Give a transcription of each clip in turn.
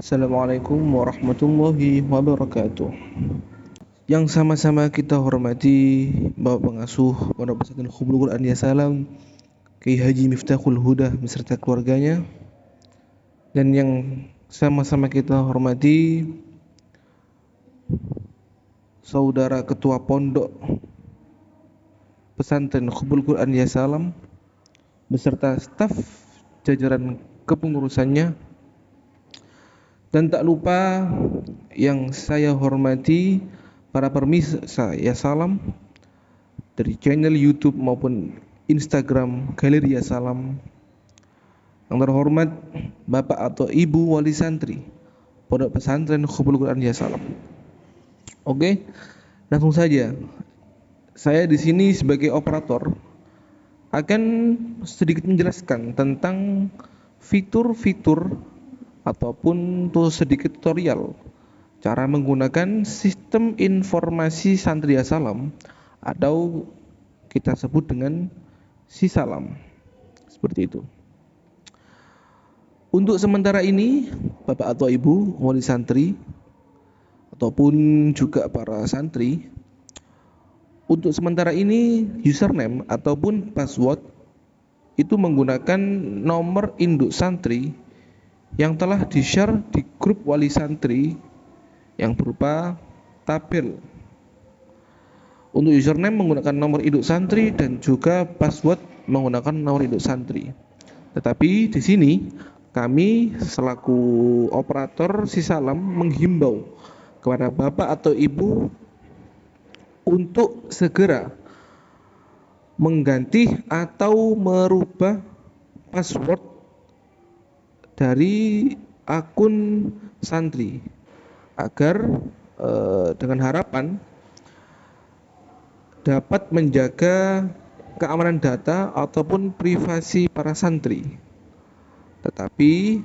Assalamualaikum warahmatullahi wabarakatuh. Yang sama-sama kita hormati Bapak Pengasuh Pondok Pesantren Hubul Quran Ya Salam, Kiai Haji Miftahul Huda beserta keluarganya, dan yang sama-sama kita hormati Saudara Ketua Pondok Pesantren Hubul Quran Ya Salam beserta staf jajaran kepengurusannya. Dan tak lupa yang saya hormati para pemirsa Ya Salam dari channel YouTube maupun Instagram Galeri Ya Salam. Yang terhormat Bapak atau Ibu Wali Santri Pondok Pesantren Hubul Quran Ya Salam. Oke, langsung saja. Saya di sini sebagai operator akan sedikit menjelaskan tentang fitur-fitur ataupun sedikit tutorial cara menggunakan sistem informasi Santri Ya Salam atau kita sebut dengan Sisalam. Seperti itu. Untuk sementara ini, Bapak atau Ibu wali santri ataupun juga para santri, untuk sementara ini username ataupun password itu menggunakan nomor induk santri yang telah di-share di grup wali santri yang berupa tabel. Untuk username menggunakan nomor induk santri dan juga password menggunakan nomor induk santri. Tetapi di sini kami selaku operator Sisalam menghimbau kepada Bapak atau Ibu untuk segera mengganti atau merubah password dari akun santri agar dengan harapan dapat menjaga keamanan data ataupun privasi para santri. Tetapi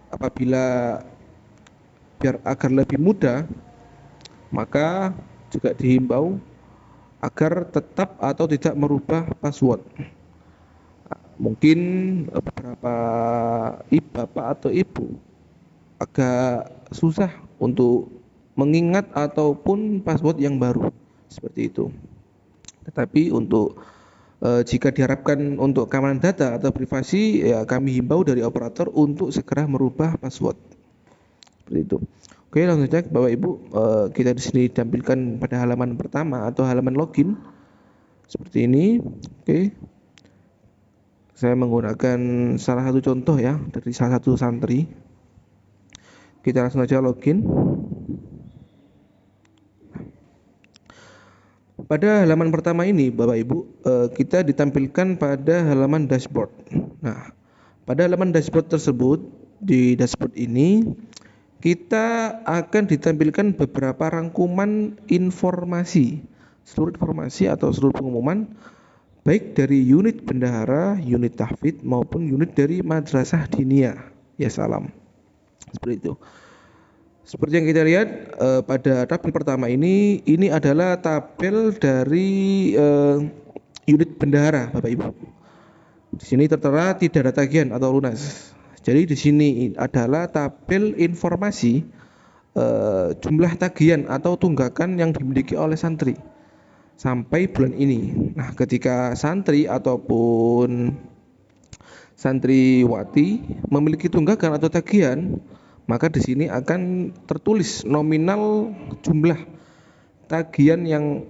apabila biar agar lebih mudah, maka juga dihimbau agar tetap atau tidak merubah password. Mungkin beberapa bapak atau ibu agak susah untuk mengingat ataupun password yang baru seperti itu. Tetapi untuk jika diharapkan untuk keamanan data atau privasi, ya kami himbau dari operator untuk segera merubah password. Seperti itu. Oke, langsung saja Bapak Ibu, kita di sini ditampilkan pada halaman pertama atau halaman login seperti ini. Oke. Saya menggunakan salah satu contoh ya dari salah satu santri. Kita langsung saja login. Pada halaman pertama ini Bapak Ibu, kita ditampilkan pada halaman dashboard. Nah, pada halaman dashboard tersebut, di dashboard ini kita akan ditampilkan beberapa rangkuman informasi, seluruh informasi atau seluruh pengumuman baik dari unit bendahara, unit tahfidz maupun unit dari madrasah diniyah Ya Salam. Seperti itu. Seperti yang kita lihat pada tabel pertama ini adalah tabel dari unit bendahara Bapak Ibu. Di sini tertera tidak ada tagihan atau lunas. Jadi di sini adalah tabel informasi jumlah tagihan atau tunggakan yang dimiliki oleh santri sampai bulan ini. Nah, ketika santri ataupun santriwati memiliki tunggakan atau tagihan, maka di sini akan tertulis nominal jumlah tagihan yang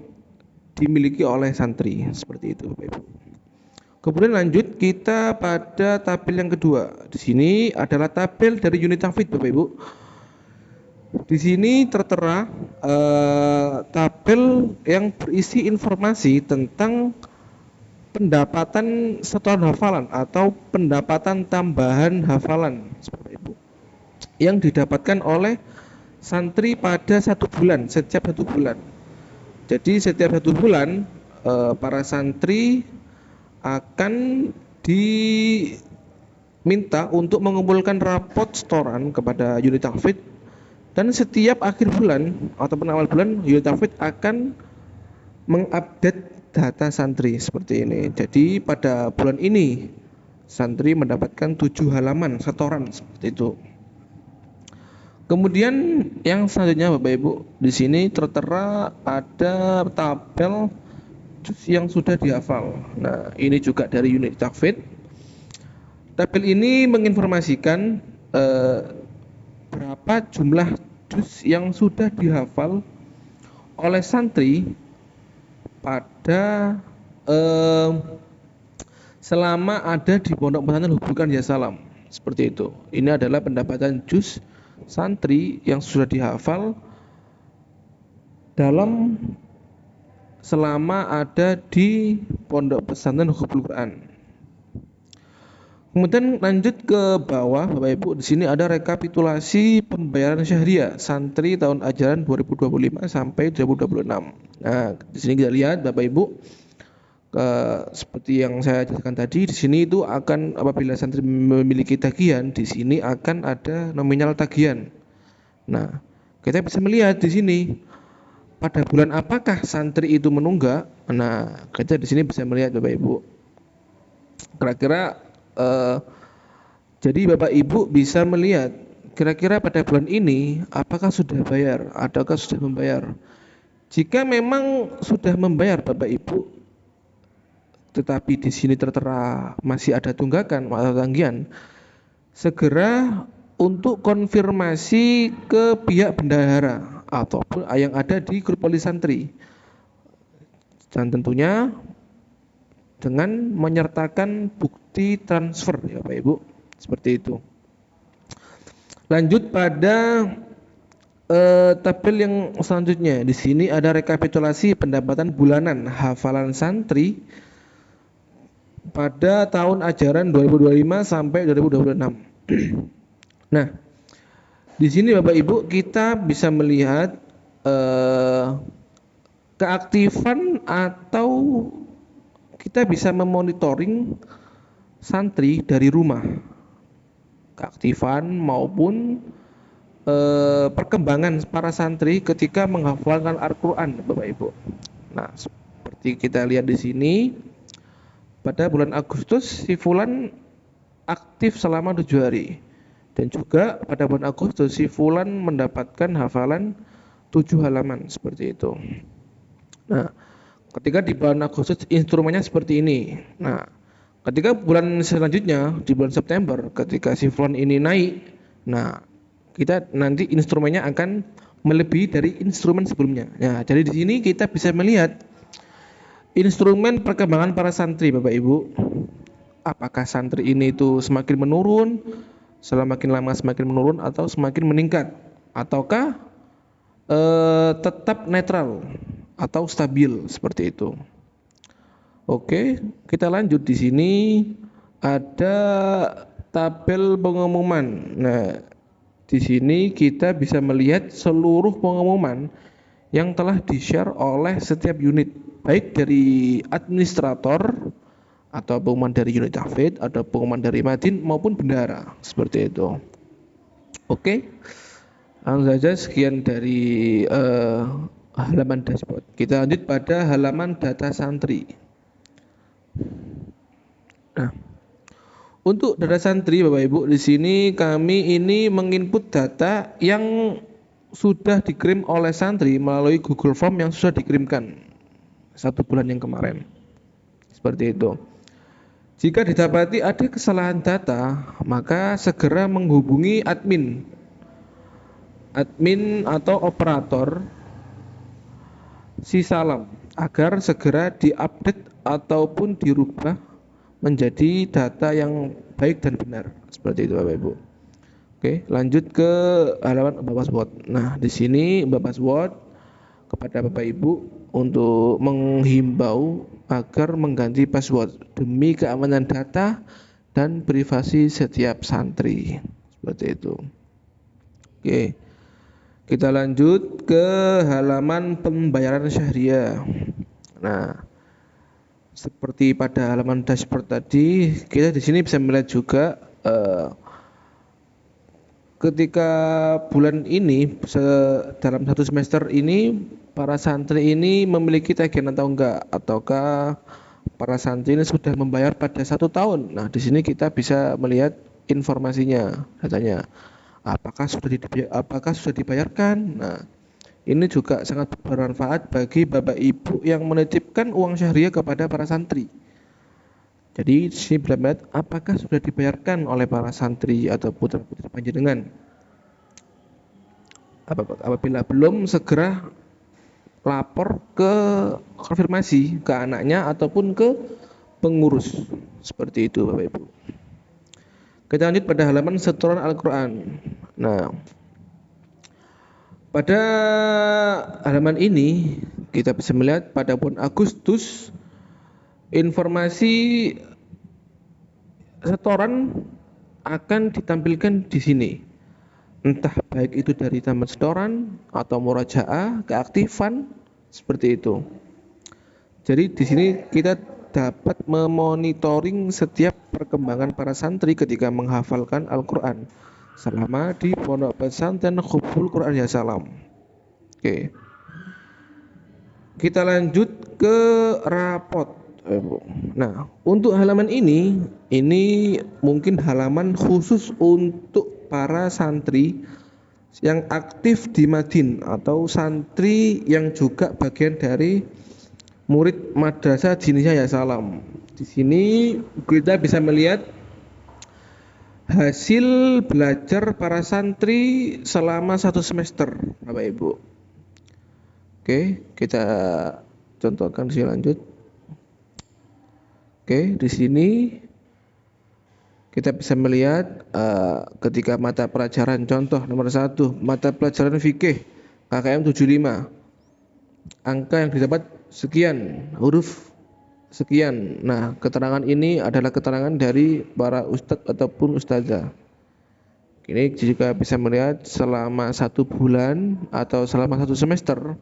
dimiliki oleh santri. Seperti itu, Bapak Ibu. Kemudian lanjut kita pada tabel yang kedua. Di sini adalah tabel dari unit tahfidz, Bapak Ibu. Di sini tertera tabel yang berisi informasi tentang pendapatan setoran hafalan atau pendapatan tambahan hafalan yang didapatkan oleh santri pada setiap satu bulan. Jadi setiap satu bulan para santri akan diminta untuk mengumpulkan rapot setoran kepada unit tahfidz. Dan setiap akhir bulan ataupun awal bulan unit tahfidz akan mengupdate data santri seperti ini. Jadi pada bulan ini santri mendapatkan 7 halaman setoran seperti itu. Kemudian yang selanjutnya Bapak Ibu, di sini tertera ada tabel juz yang sudah dihafal. Nah, ini juga dari unit tahfidz. Tabel ini menginformasikan berapa jumlah juz yang sudah dihafal oleh santri pada selama ada di Pondok Pesantren Hubungan Ya Salam. Seperti itu. Ini adalah pendapatan juz santri yang sudah dihafal dalam selama ada di Pondok Pesantren Hubungan Quran. Kemudian lanjut ke bawah Bapak Ibu, di sini ada rekapitulasi pembayaran syahriah santri tahun ajaran 2025 sampai 2026. Nah, di sini kita lihat Bapak Ibu, seperti yang saya jelaskan tadi, di sini itu akan apabila santri memiliki tagihan, di sini akan ada nominal tagihan. Nah, kita bisa melihat di sini pada bulan apakah santri itu menunggak. Nah, kita di sini bisa melihat Bapak Ibu. Kira-kira jadi Bapak Ibu bisa melihat kira-kira pada bulan ini apakah sudah bayar ataukah sudah membayar. Jika memang sudah membayar Bapak Ibu, tetapi di sini tertera masih ada tunggakan atau tagihan, segera untuk konfirmasi ke pihak bendahara ataupun yang ada di grup wali santri. Dan tentunya dengan menyertakan bukti transfer ya Bapak Ibu, seperti itu. Lanjut pada tabel yang selanjutnya. Di sini ada rekapitulasi pendapatan bulanan hafalan santri pada tahun ajaran 2025 sampai 2026. Nah, di sini Bapak Ibu kita bisa melihat keaktifan atau kita bisa memonitoring santri dari rumah, keaktifan maupun perkembangan para santri ketika menghafalkan Al-Quran, Bapak Ibu. Nah, seperti kita lihat di sini, pada bulan Agustus si Fulan aktif selama 7 hari, dan juga pada bulan Agustus si Fulan mendapatkan hafalan 7 halaman, seperti itu. Nah, ketika di bulan Agustus instrumennya seperti ini. Nah, ketika bulan selanjutnya di bulan September ketika si Fulan ini naik, nah kita nanti instrumennya akan melebihi dari instrumen sebelumnya. Nah, jadi di sini kita bisa melihat instrumen perkembangan para santri Bapak Ibu. Apakah santri ini itu semakin menurun, semakin lama semakin menurun atau semakin meningkat, ataukah tetap netral atau stabil, seperti itu. Oke, kita lanjut. Di sini ada tabel pengumuman. Nah, di sini kita bisa melihat seluruh pengumuman yang telah di-share oleh setiap unit, baik dari administrator atau pengumuman dari unit tahfidz, atau pengumuman dari Madin maupun bendahara, seperti itu. Oke, langsung saja sekian dari halaman dashboard. Kita lanjut pada halaman data santri. Nah, untuk data santri Bapak Ibu, di sini kami ini menginput data yang sudah dikirim oleh santri melalui Google Form yang sudah dikirimkan 1 bulan yang kemarin. Seperti itu. Jika didapati ada kesalahan data, maka segera menghubungi admin atau operator si Salam agar segera diupdate ataupun dirubah menjadi data yang baik dan benar, seperti itu Bapak Ibu. Oke, lanjut ke halaman Bapak password. Nah, di sini Bapak password kepada Bapak Ibu untuk menghimbau agar mengganti password demi keamanan data dan privasi setiap santri, seperti itu. Oke, kita lanjut ke halaman pembayaran syahriah. Nah, seperti pada halaman dashboard tadi, kita di sini bisa melihat juga ketika bulan ini dalam 1 semester ini para santri ini memiliki tagihan atau enggak, ataukah para santri ini sudah membayar pada 1 tahun. Nah, di sini kita bisa melihat informasinya, datanya. apakah sudah dibayarkan. Nah, ini juga sangat bermanfaat bagi Bapak Ibu yang menitipkan uang syahriah kepada para santri. Jadi si melihat apakah sudah dibayarkan oleh para santri atau putra-putri panjenengan. Apabila belum, segera lapor ke konfirmasi ke anaknya ataupun ke pengurus. Seperti itu Bapak Ibu. Kita lanjut pada halaman setoran Al-Quran. Nah, pada halaman ini kita bisa melihat pada bulan Agustus informasi setoran akan ditampilkan di sini. Entah baik itu dari tamat setoran atau murajaah, keaktifan, seperti itu. Jadi di sini kita dapat memonitoring setiap perkembangan para santri ketika menghafalkan Al-Quran selama di pondok pesantren Hufzul Quran Ya Salam. Oke. Kita lanjut ke rapot. Nah, untuk halaman ini mungkin halaman khusus untuk para santri yang aktif di Madin atau santri yang juga bagian dari murid Madrasah Diniyah Ya Salam. Di sini kita bisa melihat hasil belajar para santri selama 1 semester, Bapak Ibu. Oke, kita contohkan di sini lanjut. Oke, di sini kita bisa melihat ketika mata pelajaran contoh nomor 1, mata pelajaran fikih KKM 75. Angka yang didapat sekian, huruf sekian. Nah, keterangan ini adalah keterangan dari para ustadz ataupun ustazah. Ini juga bisa melihat selama 1 bulan atau selama 1 semester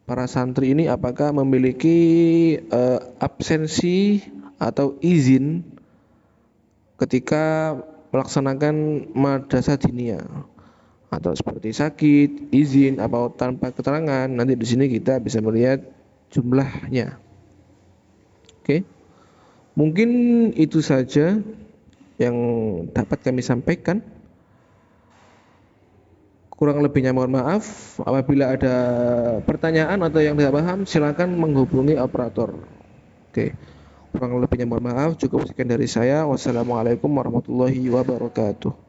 para santri ini apakah memiliki absensi atau izin ketika melaksanakan madrasah diniyah, atau seperti sakit, izin, atau tanpa keterangan. Nanti di sini kita bisa melihat jumlahnya. Oke, mungkin itu saja yang dapat kami sampaikan. Kurang lebihnya mohon maaf. Apabila ada pertanyaan atau yang tidak paham, silakan menghubungi operator. Oke, kurang lebihnya mohon maaf. Cukup sekian dari saya. Wassalamualaikum warahmatullahi wabarakatuh.